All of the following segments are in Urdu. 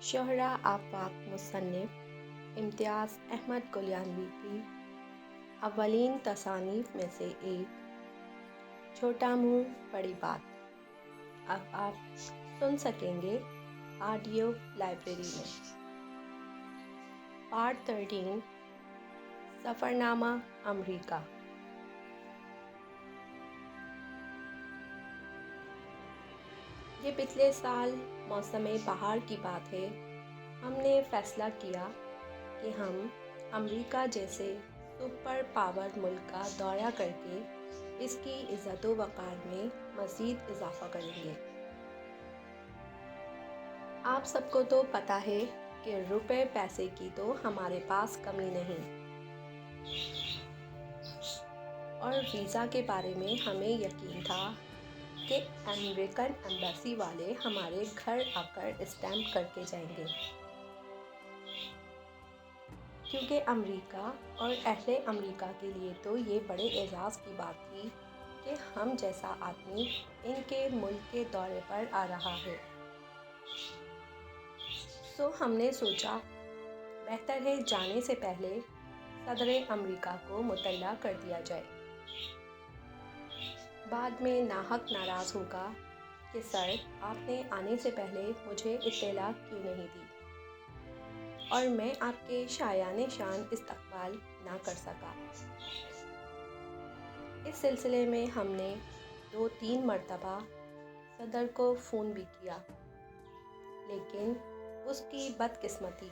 شہرہ آفاق مصنف امتیاز احمد کلیانوی کی اولین تصانیف میں سے ایک چھوٹا منہ بڑی بات اب آپ سن سکیں گے آڈیو لائبریری میں۔ پارٹ 13 سفرنامہ امریکہ۔ یہ پچھلے سال موسم بہار کی بات ہے۔ ہم نے فیصلہ کیا کہ ہم امریکہ جیسے سپر پاور ملک کا دورہ کر کے اس کی عزت و وقار میں مزید اضافہ کریں گے۔ آپ سب کو تو پتہ ہے کہ روپے پیسے کی تو ہمارے پاس کمی نہیں، اور ویزا کے بارے میں ہمیں یقین تھا کہ امریکن ایمبیسی والے ہمارے گھر آ کر اسٹیمپ کر کے جائیں گے، کیونکہ امریکہ اور اہل امریکہ کے لیے تو یہ بڑے اعزاز کی بات تھی کہ ہم جیسا آدمی ان کے ملک کے دورے پر آ رہا ہے۔ سو ہم نے سوچا بہتر ہے جانے سے پہلے صدر امریکہ کو مطلع کر دیا جائے۔ بعد میں ناحق ناراض ہوگا کہ سر آپ نے آنے سے پہلے مجھے اطلاع کیوں نہیں دی، اور میں آپ کے شایان شان استقبال نہ کر سکا۔ اس سلسلے میں ہم نے 2-3 مرتبہ صدر کو فون بھی کیا، لیکن اس کی بدقسمتی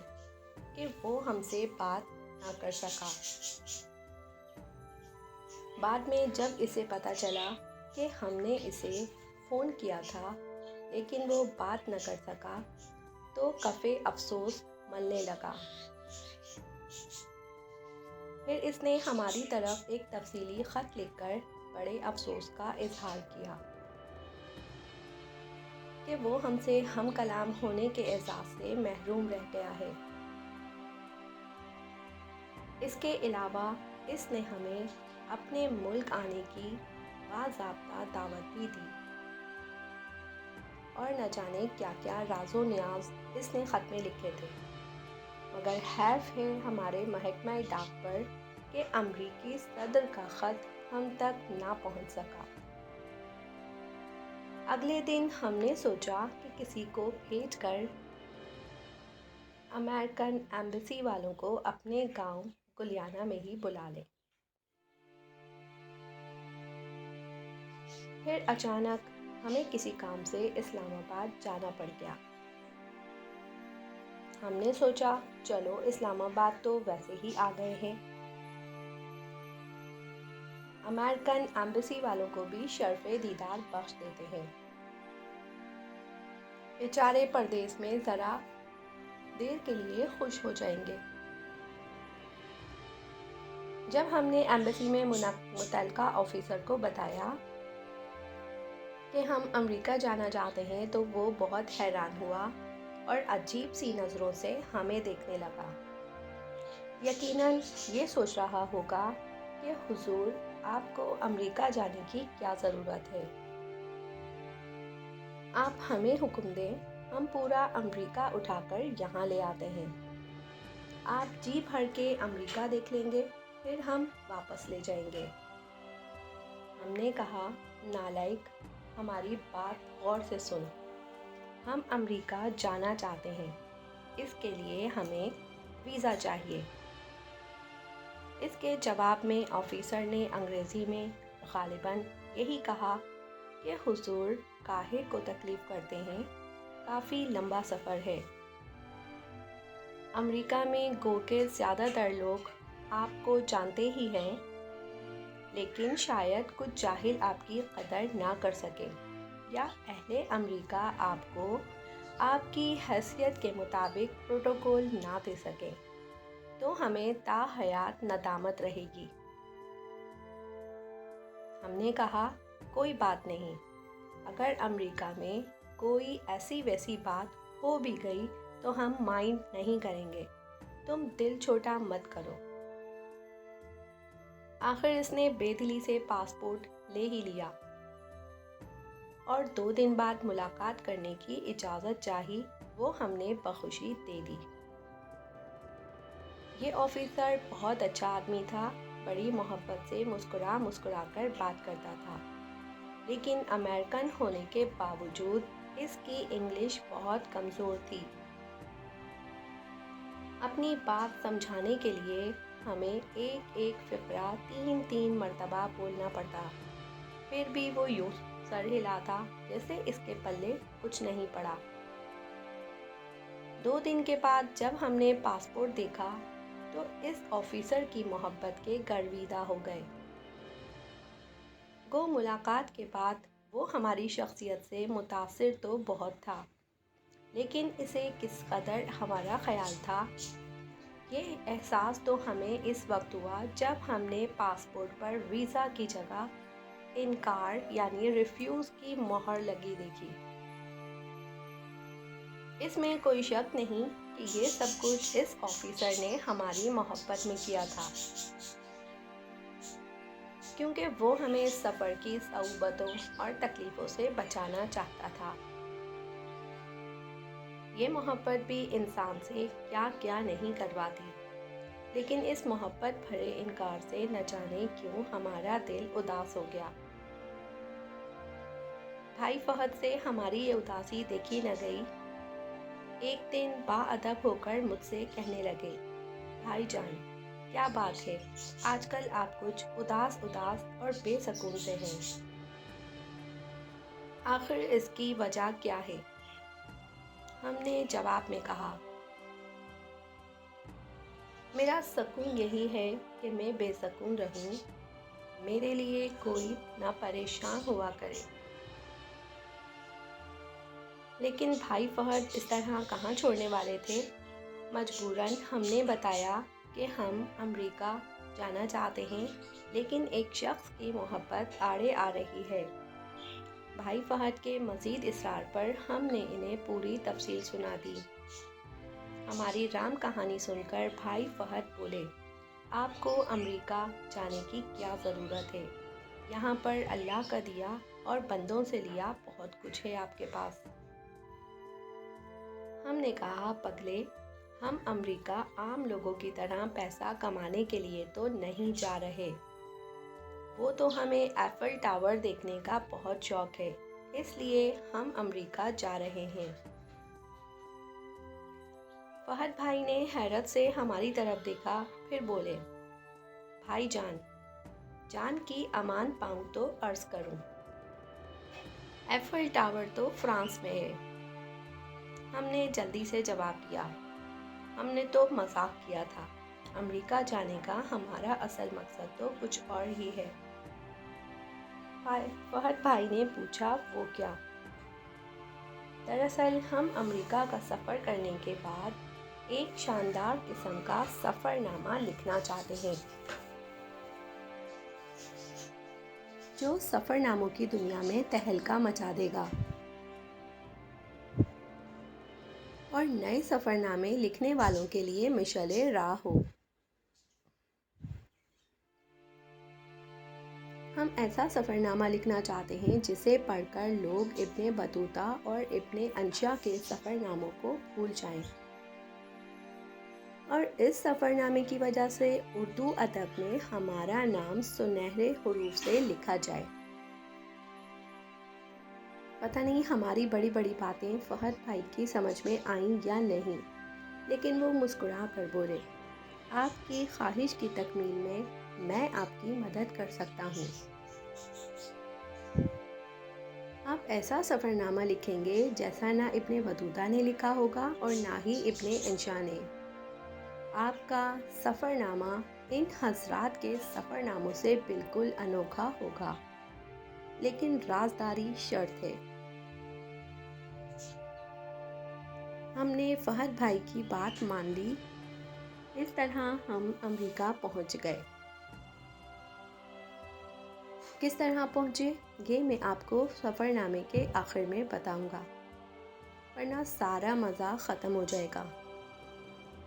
کہ وہ ہم سے بات نہ کر سکا۔ بعد میں جب اسے پتہ چلا کہ ہم نے اسے فون کیا تھا لیکن وہ بات نہ کر سکا تو کف افسوس ملنے لگا۔ پھر اس نے ہماری طرف ایک تفصیلی خط لکھ کر بڑے افسوس کا اظہار کیا کہ وہ ہم سے ہم کلام ہونے کے اعزاز سے محروم رہ گیا ہے۔ اس کے علاوہ اس نے ہمیں اپنے ملک آنے کی باضابطہ دعوت بھی دی، اور نہ جانے کیا کیا راز و نیاز اس نے خط میں لکھے تھے، مگر حیف ہے ہمارے محکمہ ڈاک پر کہ امریکی صدر کا خط ہم تک نہ پہنچ سکا۔ اگلے دن ہم نے سوچا کہ کسی کو بھیج کر امریکن ایمبیسی والوں کو اپنے گاؤں گلیانا میں ہی بلا لیں۔ پھر اچانک ہمیں کسی کام سے اسلام آباد جانا پڑ گیا۔ ہم نے سوچا چلو اسلام آباد تو ویسے ہی آ گئے ہیں، امریکن ایمبیسی والوں کو بھی شرف دیدار بخش دیتے ہیں، بیچارے پردیس میں ذرا دیر کے لیے خوش ہو جائیں گے۔ جب ہم نے ایمبیسی میں متعلقہ آفیسر کو بتایا کہ ہم امریکہ جانا چاہتے ہیں تو وہ بہت حیران ہوا اور عجیب سی نظروں سے ہمیں دیکھنے لگا۔ یقیناً یہ سوچ رہا ہوگا کہ حضور آپ کو امریکہ جانے کی کیا ضرورت ہے، آپ ہمیں حکم دیں ہم پورا امریکہ اٹھا کر یہاں لے آتے ہیں، آپ جی بھر کے امریکہ دیکھ لیں گے پھر ہم واپس لے جائیں گے۔ ہم نے کہا نالائق، ہماری بات غور سے سن، ہم امریکہ جانا چاہتے ہیں، اس کے لیے ہمیں ویزا چاہیے۔ اس کے جواب میں آفیسر نے انگریزی میں غالباً یہی کہا کہ حضور کاہے کو تکلیف کرتے ہیں، کافی لمبا سفر ہے۔ امریکہ میں گو کہ زیادہ تر لوگ آپ کو جانتے ہی ہیں، لیکن شاید کچھ جاہل آپ کی قدر نہ کر سکیں یا اہل امریکہ آپ کو آپ کی حیثیت کے مطابق پروٹوکول نہ دے سکیں، تو ہمیں تا حیات ندامت رہے گی۔ ہم نے کہا کوئی بات نہیں، اگر امریکہ میں کوئی ایسی ویسی بات ہو بھی گئی تو ہم مائنڈ نہیں کریں گے، تم دل چھوٹا مت کرو۔ آخر اس نے بے دلی سے پاسپورٹ لے ہی لیا۔ اور 2 دن بعد ملاقات کرنے کی اجازت چاہی، وہ ہم نے بخوشی دے دی۔ یہ آفیسر بہت اچھا آدمی تھا، بڑی محبت سے مسکرا مسکرا کر بات کرتا تھا، لیکن امریکن ہونے کے باوجود اس کی انگلش بہت کمزور تھی۔ اپنی بات سمجھانے کے لیے ہمیں ایک ایک فقرہ 3 مرتبہ بولنا پڑتا، پھر بھی وہ یوں سر ہلاتا جیسے اس کے پلے کچھ نہیں پڑا۔ 2 دن کے بعد جب ہم نے پاسپورٹ دیکھا تو اس آفیسر کی محبت کے گرویدہ ہو گئے۔ گو ملاقات کے بعد وہ ہماری شخصیت سے متاثر تو بہت تھا، لیکن اسے کس قدر ہمارا خیال تھا، یہ احساس تو ہمیں اس وقت ہوا جب ہم نے پاسپورٹ پر ویزا کی جگہ انکار یعنی ریفیوز کی مہر لگی دیکھی۔ اس میں کوئی شک نہیں کہ یہ سب کچھ اس آفیسر نے ہماری محبت میں کیا تھا، کیونکہ وہ ہمیں سفر کی صعوبتوں اور تکلیفوں سے بچانا چاہتا تھا۔ یہ محبت بھی انسان سے کیا کیا نہیں کرواتی، لیکن اس محبت بھرے انکار سے نہ جانے کیوں ہمارا دل اداس ہو گیا۔ بھائی فہد سے ہماری یہ اداسی دیکھی نہ گئی۔ ایک دن با ادب ہو کر مجھ سے کہنے لگے، بھائی جان، کیا بات ہے، آج کل آپ کچھ اداس اور بے سکون سے ہیں، آخر اس کی وجہ کیا ہے؟ ہم نے جواب میں کہا، میرا سکون یہی ہے کہ میں بے سکون رہوں، میرے لیے کوئی نہ پریشان ہوا کرے۔ لیکن بھائی فہد اس طرح کہاں چھوڑنے والے تھے؟ مجبوراً ہم نے بتایا کہ ہم امریکہ جانا چاہتے ہیں، لیکن ایک شخص کی محبت آڑے آ رہی ہے۔ بھائی فہد کے مزید اصرار پر ہم نے انہیں پوری تفصیل سنا دی۔ ہماری رام کہانی سن کر بھائی فہد بولے، آپ کو امریکہ جانے کی کیا ضرورت ہے؟ یہاں پر اللہ کا دیا اور بندوں سے لیا بہت کچھ ہے آپ کے پاس۔ ہم نے کہا، پگلے، ہم امریکہ عام لوگوں کی طرح پیسہ کمانے کے لیے تو نہیں جا رہے، وہ تو ہمیں ایفل ٹاور دیکھنے کا بہت شوق ہے، اس لیے ہم امریکہ جا رہے ہیں۔ فہد بھائی نے حیرت سے ہماری طرف دیکھا، پھر بولے، بھائی جان، جان کی امان پاؤں تو عرض کروں، ایفل ٹاور تو فرانس میں ہے۔ ہم نے جلدی سے جواب دیا، ہم نے تو مذاق کیا تھا، امریکہ جانے کا ہمارا اصل مقصد تو کچھ اور ہی ہے۔ فہد بھائی نے پوچھا، وہ کیا؟ دراصل ہم امریکہ کا سفر کرنے کے بعد ایک شاندار قسم کا سفر نامہ لکھنا چاہتے ہیں، جو سفر ناموں کی دنیا میں تہلکہ مچا دے گا، اور نئے سفر نامے لکھنے والوں کے لیے مشعل راہ ہو۔ ہم ایسا سفر نامہ لکھنا چاہتے ہیں جسے پڑھ کر لوگ ابن بطوطہ اور ابن انشا کے سفر ناموں کو بھول جائیں، اور اس سفر نامے کی وجہ سے اردو ادب میں ہمارا نام سنہرے حروف سے لکھا جائے۔ پتہ نہیں ہماری بڑی بڑی باتیں فہد بھائی کی سمجھ میں آئیں یا نہیں، لیکن وہ مسکرا کر بولے، آپ کی خواہش کی تکمیل میں آپ کی مدد کر سکتا ہوں۔ آپ ایسا سفر نامہ لکھیں گے جیسا نہ ابن بطوطہ نے لکھا ہوگا اور نہ ہی ابن انشا نے۔ آپ کا سفر نامہ ان حضرات کے سفر ناموں سے بالکل انوکھا ہوگا، لیکن رازداری شرط ہے۔ ہم نے فہد بھائی کی بات مان لی۔ اس طرح ہم امریکہ پہنچ گئے۔ کس طرح پہنچے یہ میں آپ کو سفر نامے کے آخر میں بتاؤں گا، ورنہ سارا مزہ ختم ہو جائے گا۔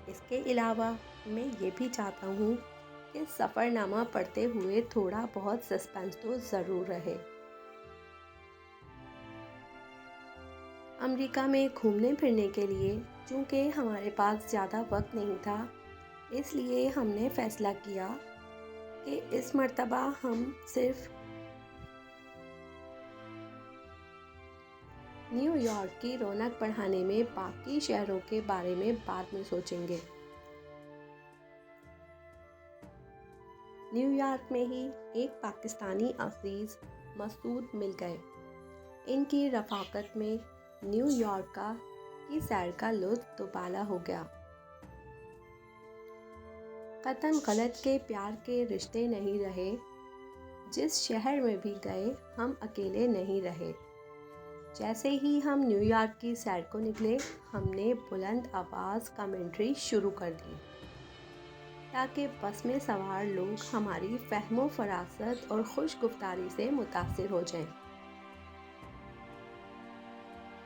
اس کے علاوہ میں یہ بھی چاہتا ہوں کہ سفر نامہ پڑھتے ہوئے تھوڑا بہت سسپنس تو ضرور رہے۔ امریکہ میں گھومنے پھرنے کے لیے چونکہ ہمارے پاس زیادہ وقت نہیں تھا، اس لیے ہم نے فیصلہ کیا کہ اس مرتبہ ہم صرف نیو یارک کی رونق بڑھانے میں باقی شہروں کے بارے میں بعد میں سوچیں گے۔ نیو یارک میں ہی ایک پاکستانی عزیز مسعود مل گئے۔ ان کی رفاقت میں نیو یارک کی سیر کا لطف دوبالا ہو گیا۔ قطعاً غلط کے پیار کے رشتے نہیں رہے۔ جس شہر میں بھی گئے ہم اکیلے نہیں رہے۔ جیسے ہی ہم نیو یارک کی سیر کو نکلے، ہم نے بلند آواز کمنٹری شروع کر دی تاکہ بس میں سوار لوگ ہماری فہم و فراست اور خوش گفتاری سے متاثر ہو جائیں۔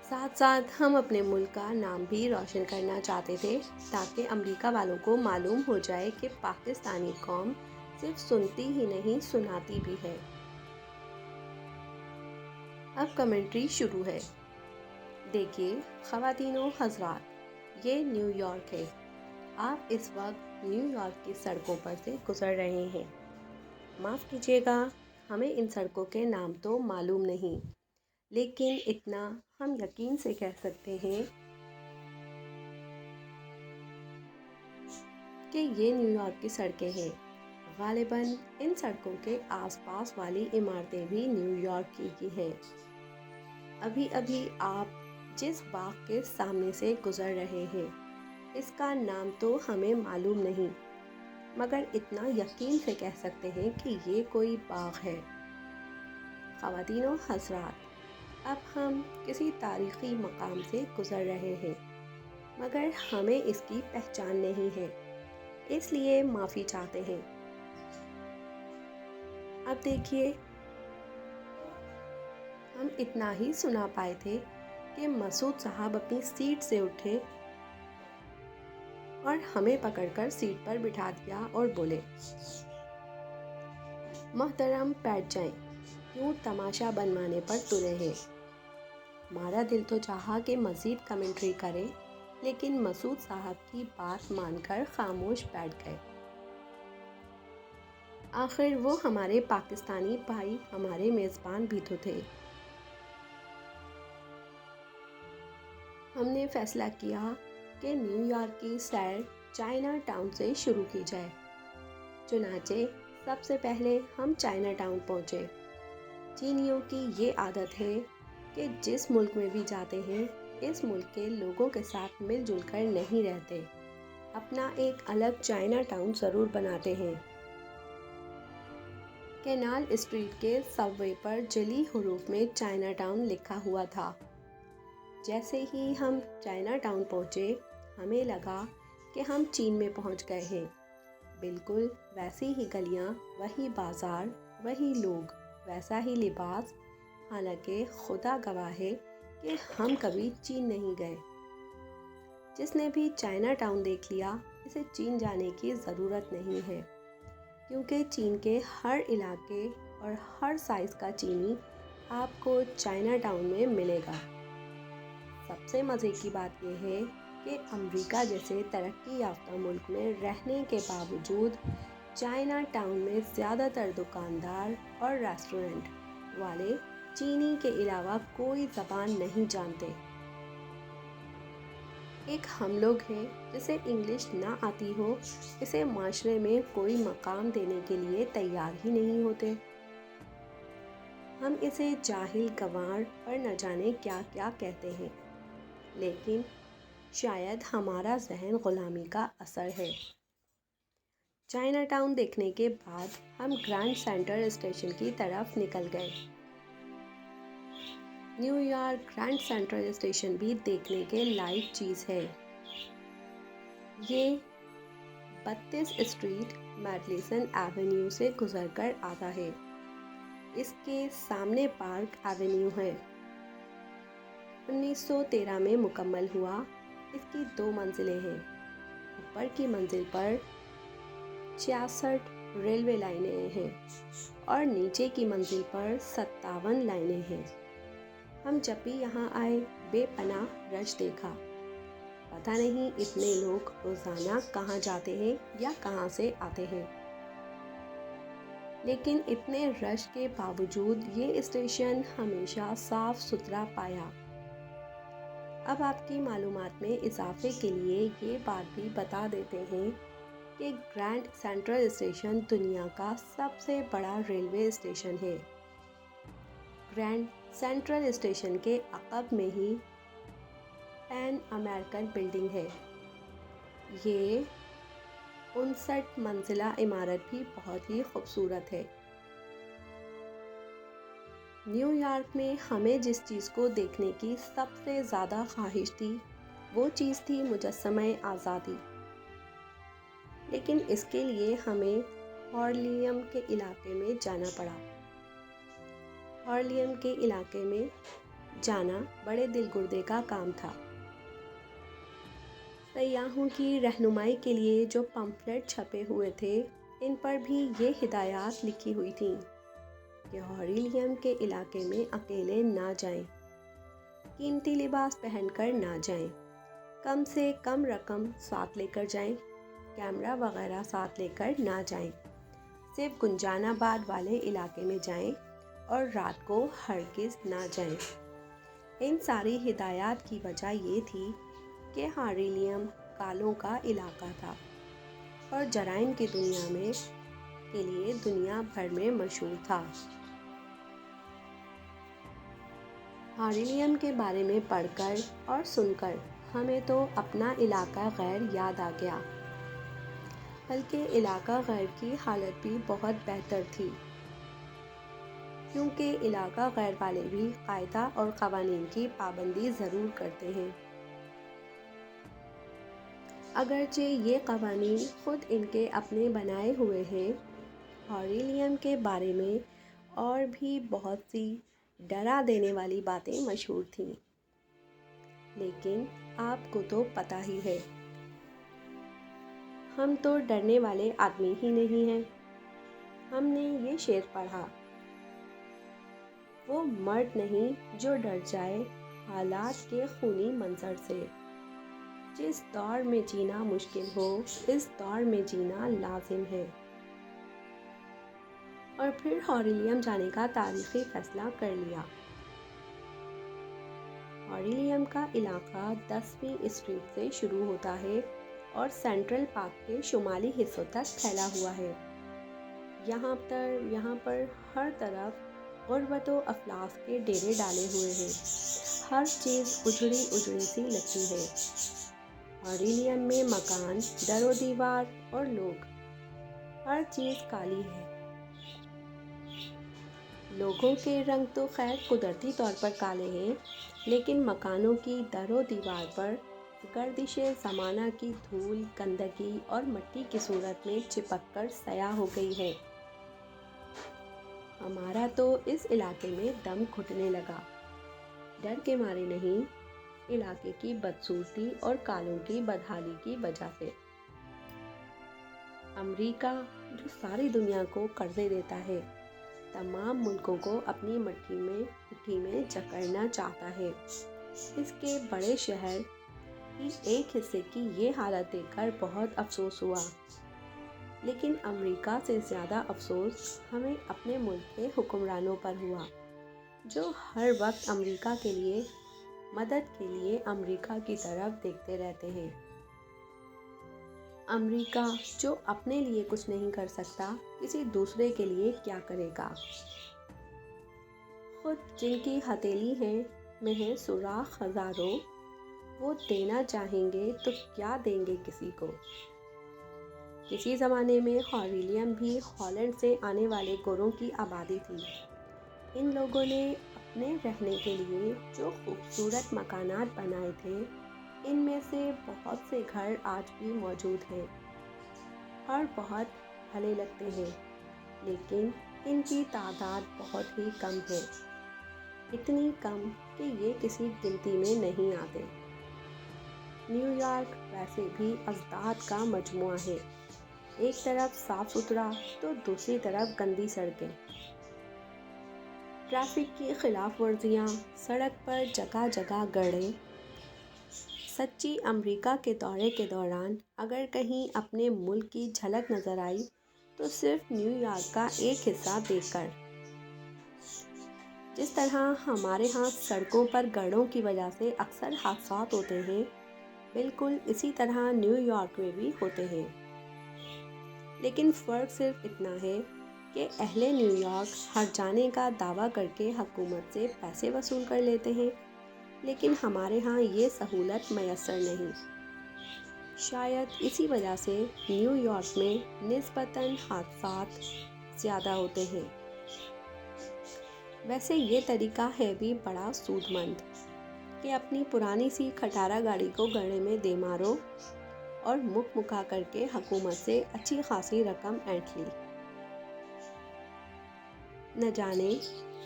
ساتھ ساتھ ہم اپنے ملک کا نام بھی روشن کرنا چاہتے تھے تاکہ امریکہ والوں کو معلوم ہو جائے کہ پاکستانی قوم صرف سنتی ہی نہیں، سناتی بھی ہے۔ اب کمنٹری شروع ہے۔ دیکھیے خواتین و حضرات، یہ نیو یارک ہے۔ آپ اس وقت نیو یارک کی سڑکوں پر سے گزر رہے ہیں۔ معاف کیجیے گا، ہمیں ان سڑکوں کے نام تو معلوم نہیں، لیکن اتنا ہم یقین سے کہہ سکتے ہیں کہ یہ نیو یارک کی سڑکیں ہیں۔ غالباً ان سڑکوں کے آس پاس والی عمارتیں بھی نیو یارک کی ہیں۔ ابھی ابھی آپ جس باغ کے سامنے سے گزر رہے ہیں، اس کا نام تو ہمیں معلوم نہیں، مگر اتنا یقین سے کہہ سکتے ہیں کہ یہ کوئی باغ ہے۔ خواتین و حضرات، اب ہم کسی تاریخی مقام سے گزر رہے ہیں، مگر ہمیں اس کی پہچان نہیں ہے، اس لیے معافی چاہتے ہیں۔ اب دیکھیے، ہم اتنا ہی سنا پائے تھے کہ مسعود صاحب اپنی سیٹ سے اٹھے اور ہمیں پکڑ کر سیٹ پر بٹھا دیا اور بولے، محترم بیٹھ جائیں، کیوں تماشا بنوانے پر تلے ہیں؟ ہمارا دل تو چاہا کہ مزید کمنٹری کریں، لیکن مسعود صاحب کی بات مان کر خاموش بیٹھ گئے۔ آخر وہ ہمارے پاکستانی بھائی، ہمارے میزبان بھی تو تھے۔ ہم نے فیصلہ کیا کہ نیو یارک کی سیر چائنا ٹاؤن سے شروع کی جائے۔ چنانچہ سب سے پہلے ہم چائنا ٹاؤن پہنچے۔ چینیوں کی یہ عادت ہے کہ جس ملک میں بھی جاتے ہیں، اس ملک کے لوگوں کے ساتھ مل جل کر نہیں رہتے، اپنا ایک الگ چائنا ٹاؤن ضرور بناتے ہیں۔ کینال اسٹریٹ کے سب وے پر جلی حروف میں چائنا ٹاؤن لکھا ہوا تھا۔ جیسے ہی ہم چائنا ٹاؤن پہنچے، ہمیں لگا کہ ہم چین میں پہنچ گئے ہیں۔ بالکل ویسی ہی گلیاں، وہی بازار، وہی لوگ، ویسا ہی لباس، حالانکہ خدا گواہ ہے کہ ہم کبھی چین نہیں گئے۔ جس نے بھی چائنا ٹاؤن دیکھ لیا، اسے چین جانے کی ضرورت نہیں ہے، کیونکہ چین کے ہر علاقے اور ہر سائز کا چینی آپ کو چائنا ٹاؤن میں ملے گا۔ سب سے مزے کی بات یہ ہے کہ امریکہ جیسے ترقی یافتہ ملک میں رہنے کے باوجود چائنا ٹاؤن میں زیادہ تر دکاندار اور ریسٹورنٹ والے چینی کے علاوہ کوئی زبان نہیں جانتے۔ ایک ہم لوگ ہیں جسے انگلش نہ آتی ہو، اسے معاشرے میں کوئی مقام دینے کے لیے تیار ہی نہیں ہوتے۔ ہم اسے جاہل، گنوار اور نہ جانے کیا کیا کہتے ہیں، لیکن شاید ہمارا ذہن غلامی کا اثر ہے۔ چائنا ٹاؤن دیکھنے کے بعد ہم گرینڈ سینٹرل اسٹیشن کی طرف نکل گئے۔ New York grand central station بھی دیکھنے کے لائق چیز ہے۔ یہ 32 اسٹریٹ میڈیسن ایونیو سے گزر کر آتا ہے۔ اس کے سامنے پارک ایونیو ہے۔ 1913 میں مکمل ہوا۔ اس کی 2 منزلیں ہیں۔ اوپر کی منزل پر 66 ریلوے لائنیں ہیں اور نیچے کی منزل پر 57 لائنیں ہیں۔ ہم جب بھی یہاں آئے بے پناہ رش دیکھا۔ پتہ نہیں اتنے لوگ روزانہ کہاں جاتے ہیں یا کہاں سے آتے ہیں، لیکن اتنے رش کے باوجود یہ اسٹیشن ہمیشہ صاف ستھرا پایا۔ اب آپ کی معلومات میں اضافے کے لیے یہ بات بھی بتا دیتے ہیں کہ گرینڈ سینٹرل اسٹیشن دنیا کا سب سے بڑا ریلوے اسٹیشن ہے۔ گرینڈ سینٹرل اسٹیشن کے عقب میں ہی پین امریکن بلڈنگ ہے۔ یہ 59 منزلہ عمارت بھی بہت ہی خوبصورت ہے۔ نیو یارک میں ہمیں جس چیز کو دیکھنے کی سب سے زیادہ خواہش تھی وہ چیز تھی مجسمہ آزادی، لیکن اس کے لیے ہمیں ہارلیم کے علاقے میں جانا پڑا۔ ہارلیم کے علاقے میں جانا بڑے دل گردے کا کام تھا۔ سیاحوں کی رہنمائی کے لیے جو پمفلٹ چھپے ہوئے تھے ان پر بھی یہ ہدایات لکھی ہوئی تھیں کہ ہارلیم کے علاقے میں اکیلے نہ جائیں، قیمتی لباس پہن کر نہ جائیں، کم سے کم رقم ساتھ لے کر جائیں، کیمرہ وغیرہ ساتھ لے کر نہ جائیں، صرف گنجان آباد والے علاقے میں جائیں اور رات کو ہرگز نہ جائیں۔ ان ساری ہدایات کی وجہ یہ تھی کہ ہارلیم کالوں کا علاقہ تھا اور جرائم کی دنیا میں کے لیے دنیا بھر میں مشہور تھا۔ ہارلیم کے بارے میں پڑھ کر اور سن کر ہمیں تو اپنا علاقہ غیر یاد آ گیا، بلکہ علاقہ غیر کی حالت بھی بہت بہتر تھی، کیونکہ علاقہ غیر والے بھی قاعدہ اور قوانین کی پابندی ضرور کرتے ہیں، اگرچہ یہ قوانین خود ان کے اپنے بنائے ہوئے ہیں۔ ہارلیم کے بارے میں اور بھی بہت سی ڈرا دینے والی باتیں مشہور تھیں، لیکن آپ کو تو پتہ ہی ہے ہم تو ڈرنے والے آدمی ہی نہیں ہیں۔ ہم نے یہ شعر پڑھا، وہ مرد نہیں جو ڈر جائے حالات کے خونی منظر سے، جس دور میں جینا مشکل ہو اس دور میں جینا لازم ہے۔ اور پھر ہارلیم جانے کا تاریخی فیصلہ کر لیا۔ ہارلیم کا علاقہ 10ویں اسٹریٹ سے شروع ہوتا ہے اور سینٹرل پارک کے شمالی حصوں تک پھیلا ہوا ہے۔ یہاں پر ہر طرف غربت و افلاس کے ڈیرے ڈالے ہوئے ہیں، ہر چیز اجڑی اجڑی سی لگتی ہے۔ ہارلیم میں مکان، در و دیوار اور لوگ، ہر چیز کالی ہے۔ لوگوں کے رنگ تو خیر قدرتی طور پر کالے ہیں، لیکن مکانوں کی در و دیوار پر گردش زمانہ کی دھول، گندگی اور مٹی کی صورت میں چپک کر سیاہ ہو گئی ہے۔ ہمارا تو اس علاقے میں دم گھٹنے لگا، ڈر کے مارے نہیں، علاقے کی بدصورتی اور کالوں کی بدحالی کی وجہ سے۔ امریکہ جو ساری دنیا کو قرضے دیتا ہے، تمام ملکوں کو اپنی مٹھی میں جکڑنا چاہتا ہے، اس کے بڑے شہر کی ایک حصے کی یہ حالت دیکھ کر بہت افسوس ہوا، لیکن امریکہ سے زیادہ افسوس ہمیں اپنے ملک کے حکمرانوں پر ہوا، جو ہر وقت امریکہ کے لیے مدد کے لیے امریکہ کی طرف دیکھتے رہتے ہیں۔ امریکہ جو اپنے لیے کچھ نہیں کر سکتا، کسی دوسرے کے لیے کیا کرے گا؟ خود جن کی ہتھیلی میں ہے سوراخ ہزاروں، وہ دینا چاہیں گے تو کیا دیں گے کسی کو؟ کسی زمانے میں ہارلیم بھی ہالینڈ سے آنے والے گوروں کی آبادی تھی۔ ان لوگوں نے اپنے رہنے کے لیے جو خوبصورت مکانات بنائے تھے، ان میں سے بہت سے گھر آج بھی موجود ہیں اور بہت بھلے لگتے ہیں، لیکن ان کی تعداد بہت ہی کم ہے، اتنی کم کہ یہ کسی گنتی میں نہیں آتے۔ نیو یارک ویسے بھی ازداد کا مجموعہ ہے، ایک طرف صاف ستھرا تو دوسری طرف گندی سڑکیں۔ ٹریفک کی خلاف ورزیاں، سڑک پر جگہ جگہ گڑھے۔ سچی امریکہ کے دورے کے دوران اگر کہیں اپنے ملک کی جھلک نظر آئی تو صرف نیو یارک کا ایک حصہ دیکھ کر۔ جس طرح ہمارے ہاں سڑکوں پر گڑھوں کی وجہ سے اکثر حادثات ہوتے ہیں، بالکل اسی طرح نیو یارک میں بھی ہوتے ہیں۔ لیکن فرق صرف اتنا ہے کہ اہل نیو یارک ہر جانے کا دعویٰ کر کے حکومت سے پیسے وصول کر لیتے ہیں، لیکن ہمارے ہاں یہ سہولت میسر نہیں۔ شاید اسی وجہ سے نیو یارک میں نسبتاً حادثات زیادہ ہوتے ہیں۔ ویسے یہ طریقہ ہے بھی بڑا سود مند کہ اپنی پرانی سی کھٹارا گاڑی کو گڑھے میں دے مارو اور مک مکا کر کے حکومت سے اچھی خاصی رقم اینٹھ لی۔ نہ جانے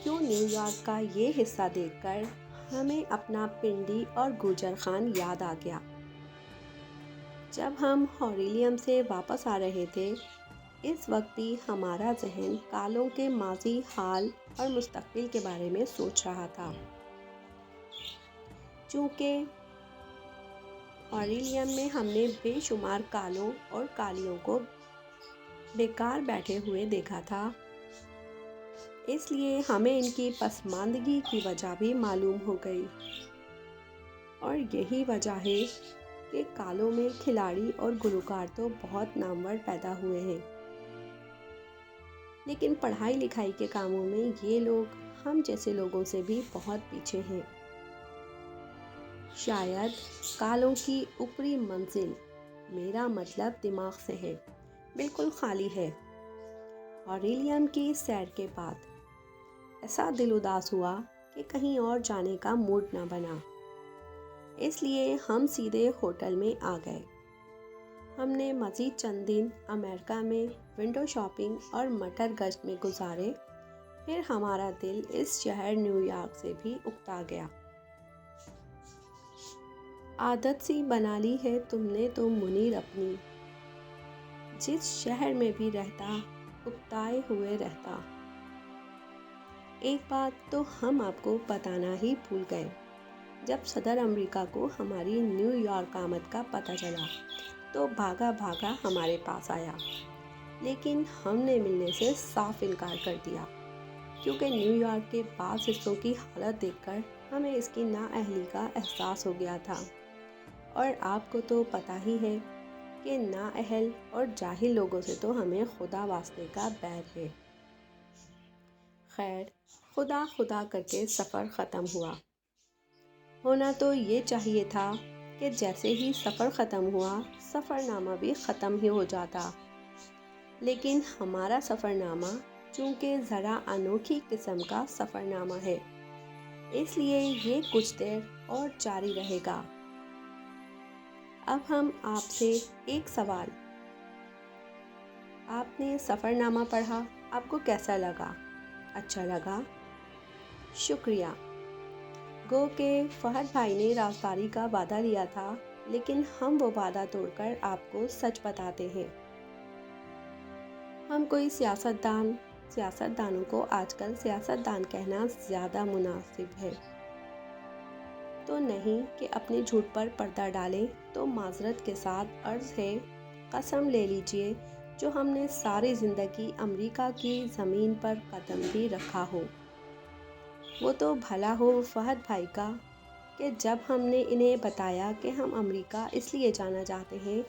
کیوں نیو یارک کا یہ حصہ دیکھ کر ہمیں اپنا پنڈی اور گوجر خان یاد آ گیا۔ جب ہم ہاریلیم سے واپس آ رہے تھے، اس وقت بھی ہمارا ذہن کالوں کے ماضی، حال اور مستقبل کے بارے میں سوچ رہا تھا۔ چونکہ ہاریلیم میں ہم نے بے شمار کالوں اور کالیوں کو بیکار بیٹھے ہوئے دیکھا تھا، اس لیے ہمیں ان کی پسماندگی کی وجہ بھی معلوم ہو گئی۔ اور یہی وجہ ہے کہ کالوں میں کھلاڑی اور گلوکار تو بہت نامور پیدا ہوئے ہیں، لیکن پڑھائی لکھائی کے کاموں میں یہ لوگ ہم جیسے لوگوں سے بھی بہت پیچھے ہیں۔ شاید کالوں کی اوپری منزل، میرا مطلب دماغ سے ہے، بالکل خالی ہے۔ ہاریلیم کی سیر کے بعد ایسا دل اداس ہوا کہ کہیں اور جانے کا موڈ نہ بنا، اس لیے ہم سیدھے ہوٹل میں آ گئے۔ ہم نے مزید چند دن امریکہ میں ونڈو شاپنگ اور مٹر گشت میں گزارے، پھر ہمارا دل اس شہر نیو یارک سے بھی اکتا گیا۔ عادت سی بنا لی ہے تم نے تو منیر اپنی، جس شہر میں بھی رہتا اکتائے ہوئے رہتا۔ ایک بات تو ہم آپ کو بتانا ہی بھول گئے، جب صدر امریکہ کو ہماری نیو یارک آمد کا پتہ چلا تو بھاگا بھاگا ہمارے پاس آیا، لیکن ہم نے ملنے سے صاف انکار کر دیا، کیونکہ نیو یارک کے بعض حصوں کی حالت دیکھ کر ہمیں اس کی نااہلی کا احساس ہو گیا تھا، اور آپ کو تو پتہ ہی ہے کہ نااہل اور جاہل لوگوں سے تو ہمیں خدا واسطے کا بیر ہے۔ خیر، خدا خدا کر کے سفر ختم ہوا۔ ہونا تو یہ چاہیے تھا کہ جیسے ہی سفر ختم ہوا، سفر نامہ بھی ختم ہی ہو جاتا، لیکن ہمارا سفر نامہ چونکہ ذرا انوکھی قسم کا سفر نامہ ہے، اس لیے یہ کچھ دیر اور جاری رہے گا۔ اب ہم آپ سے ایک سوال، آپ نے سفر نامہ پڑھا، آپ کو کیسا لگا؟ اچھا لگا؟ شکریہ۔ گو کہ فہد بھائی نے رازداری کا وعدہ لیا تھا، لیکن ہم وہ وعدہ توڑ کر آپ کو سچ بتاتے ہیں۔ ہم کوئی سیاستدانوں کو آج کل سیاستدان کہنا زیادہ مناسب ہے تو نہیں کہ اپنے جھوٹ پر پردہ ڈالیں، تو معذرت کے ساتھ عرض ہے، قسم لے لیجئے جو ہم نے ساری زندگی امریکہ کی زمین پر قدم بھی رکھا ہو۔ وہ تو بھلا ہو فہد بھائی کا کہ جب ہم نے انہیں بتایا کہ ہم امریکہ اس لیے جانا چاہتے ہیں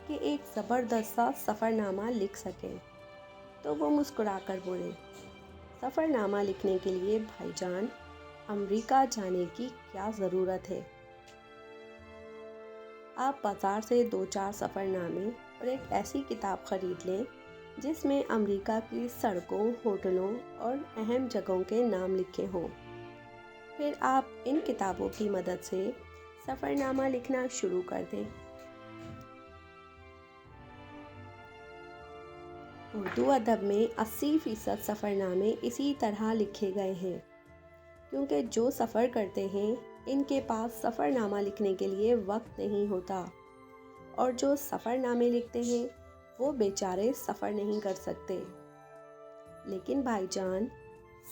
کہ ایک زبردست سا سفر نامہ لکھ سکیں، تو وہ مسکرا کر بولے، سفر نامہ لکھنے کے لیے بھائی جان امریکہ جانے کی کیا ضرورت ہے؟ آپ بازار سے 2-4 سفر نامے اور ایک ایسی کتاب خرید لیں جس میں امریکہ کی سڑکوں، ہوٹلوں اور اہم جگہوں کے نام لکھے ہوں۔ پھر آپ ان کتابوں کی مدد سے سفر نامہ لکھنا شروع کر دیں۔ اردو ادب میں 80% سفر نامے اسی طرح لکھے گئے ہیں، کیونکہ جو سفر کرتے ہیں ان کے پاس سفر نامہ لکھنے کے لیے وقت نہیں ہوتا، اور جو سفر نامے لکھتے ہیں وہ بیچارے سفر نہیں کر سکتے۔ لیکن بھائی جان،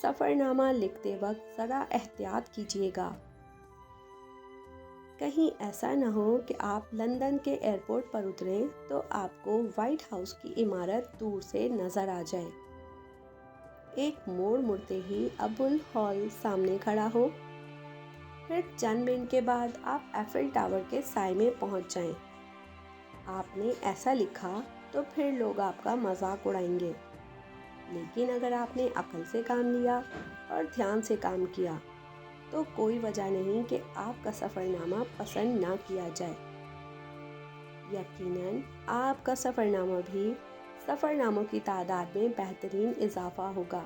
سفر نامہ لکھتے وقت ذرا احتیاط کیجیے گا، کہیں ایسا نہ ہو کہ آپ لندن کے ایئرپورٹ پر اتریں تو آپ کو وائٹ ہاؤس کی عمارت دور سے نظر آ جائے، ایک موڑ مڑتے ہی ابول ہال سامنے کھڑا ہو، پھر چند منٹ کے بعد آپ ایفل ٹاور کے سائے میں پہنچ جائیں۔ آپ نے ایسا لکھا تو پھر لوگ آپ کا مذاق اڑائیں گے، لیکن اگر آپ نے عقل سے کام لیا اور دھیان سے کام کیا تو کوئی وجہ نہیں کہ آپ کا سفر نامہ پسند نہ کیا جائے۔ یقیناً آپ کا سفر نامہ بھی سفر ناموں کی تعداد میں بہترین اضافہ ہوگا،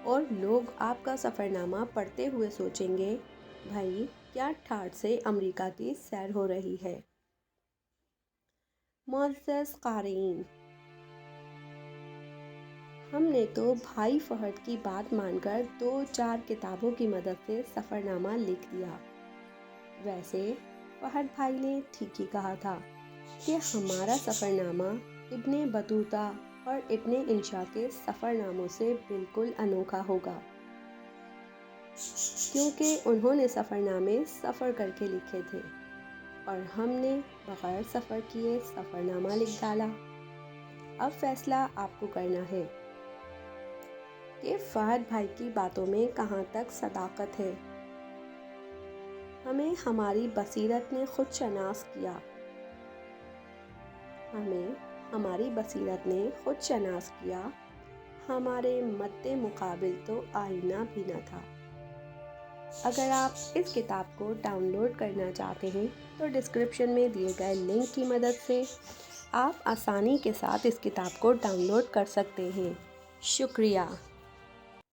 اور لوگ آپ کا سفر نامہ پڑھتے ہوئے سوچیں گے، بھائی کیا ٹھاٹھ سے امریکہ کی سیر ہو رہی ہے۔ معزز قارئین، ہم نے تو بھائی فہد کی بات مان کر 2-4 کتابوں کی مدد سے سفر نامہ لکھ دیا۔ ویسے فہد بھائی نے ٹھیک ہی کہا تھا کہ ہمارا سفر نامہ ابن بطوطہ اور ابن انشا کے سفر ناموں سے بالکل انوکھا ہوگا، کیونکہ انہوں نے سفر نامے سفر کر کے لکھے تھے اور ہم نے بغیر سفر کیے سفر نامہ لکھ ڈالا۔ اب فیصلہ آپ کو کرنا ہے کہ فہد بھائی کی باتوں میں کہاں تک صداقت ہے۔ ہمیں ہماری بصیرت نے خود شناس کیا، ہمارے مد مقابل تو آئینہ بھی نہ تھا۔ اگر آپ اس کتاب کو ڈاؤن لوڈ کرنا چاہتے ہیں تو ڈسکرپشن میں دیے گئے لنک کی مدد سے آپ آسانی کے ساتھ اس کتاب کو ڈاؤن لوڈ کر سکتے ہیں۔ شکریہ۔